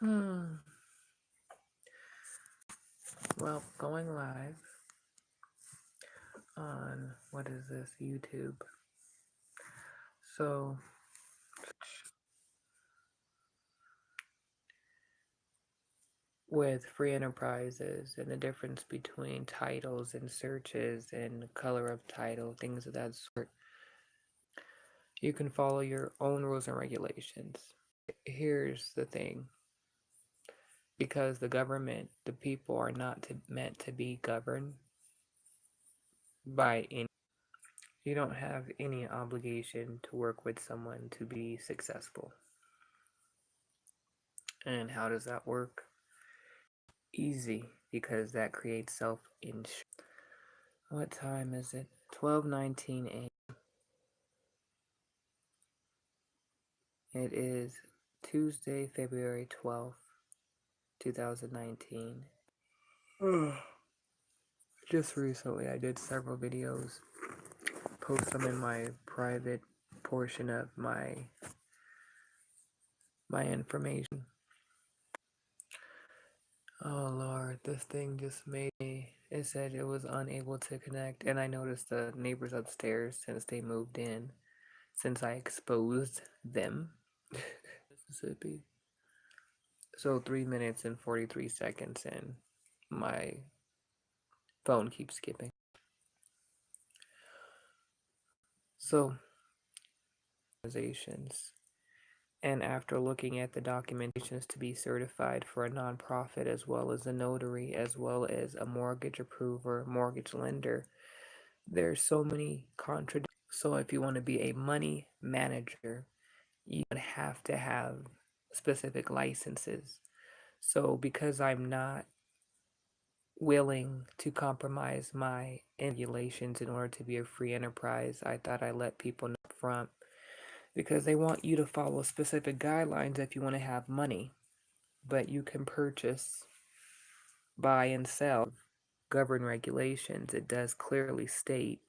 Well, going live on what is this, YouTube. So, with free enterprises and the difference between titles and searches and color of title, things of that sort, you can follow your own rules and regulations. Here's the thing, because the government, the people are not meant to be governed by any. You don't have any obligation to work with someone to be successful. And how does that work? Easy, because that creates self-insurance. What time is it? 12:19 a.m. It is Tuesday, February 12th, 2019. Just recently I did several videos, post them in my private portion of my information. Oh Lord, this thing just made me, it said it was unable to connect, and I noticed the neighbors upstairs, since they moved in, since I exposed them, Mississippi. So 3 minutes and 43 seconds in, my phone keeps skipping. So, organizations. And after looking at the documentations to be certified for a nonprofit, as well as a notary, as well as a mortgage approver, mortgage lender, there's so many contradictions. So if you want to be a money manager, you would have to have specific licenses. So because I'm not willing to compromise my regulations in order to be a free enterprise, I thought I let people know up front, because they want you to follow specific guidelines if you want to have money. But you can purchase, buy, and sell governed regulations. It does clearly state.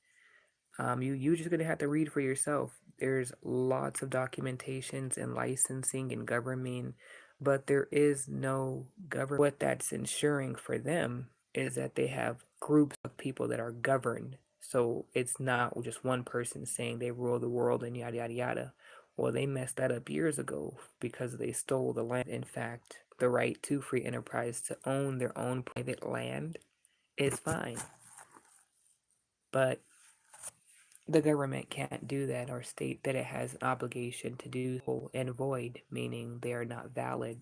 You just gonna have to read for yourself. There's lots of documentations and licensing and governing, but there is no government. What that's ensuring for them is that they have groups of people that are governed. So it's not just one person saying they rule the world and yada yada yada. Well, they messed that up years ago because they stole the land. In fact, the right to free enterprise to own their own private land is fine. But the government can't do that or state that it has an obligation to do so, and void, meaning they are not valid.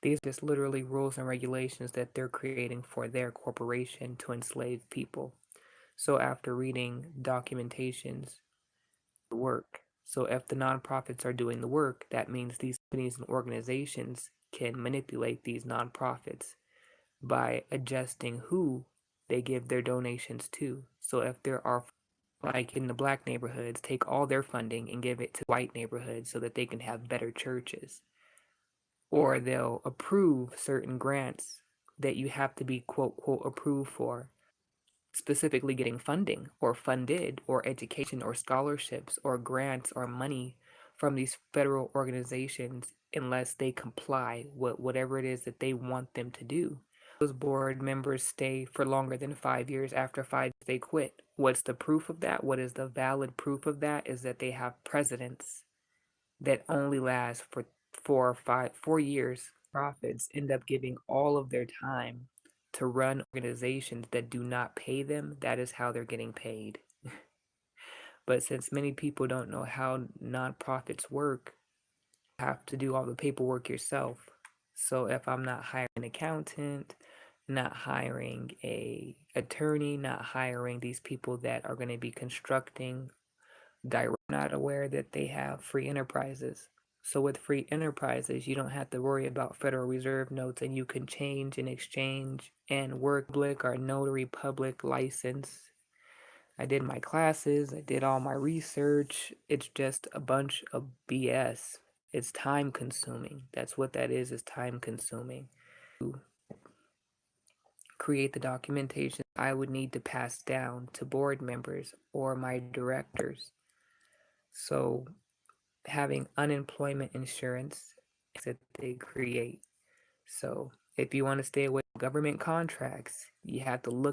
These are just literally rules and regulations that they're creating for their corporation to enslave people. So after reading documentations, work. So if the nonprofits are doing the work, that means these companies and organizations can manipulate these nonprofits by adjusting who they give their donations to. So if there are, like in the black neighborhoods, take all their funding and give it to white neighborhoods so that they can have better churches. Or they'll approve certain grants that you have to be quote quote approved for, specifically getting funding or funded or education or scholarships or grants or money from these federal organizations unless they comply with whatever it is that they want them to do. Those board members stay for longer than 5 years. After 5 years, they quit. What's the proof of that? What is the valid proof of that? Is that they have presidents that only last for 4 years. Profits end up giving all of their time to run organizations that do not pay them. That is how they're getting paid. But since many people don't know how nonprofits work, you have to do all the paperwork yourself. So if I'm not hiring an accountant, not hiring a attorney, not hiring these people that are going to be constructing direct, not aware that they have free enterprises. So with free enterprises, you don't have to worry about Federal Reserve notes, and you can change and exchange and work public or notary public license. I did my classes, I did all my research. It's just a bunch of BS. It's time consuming. That's what that is time consuming. To create the documentation I would need to pass down to board members or my directors. So having unemployment insurance that they create. So if you want to stay away from government contracts, you have to look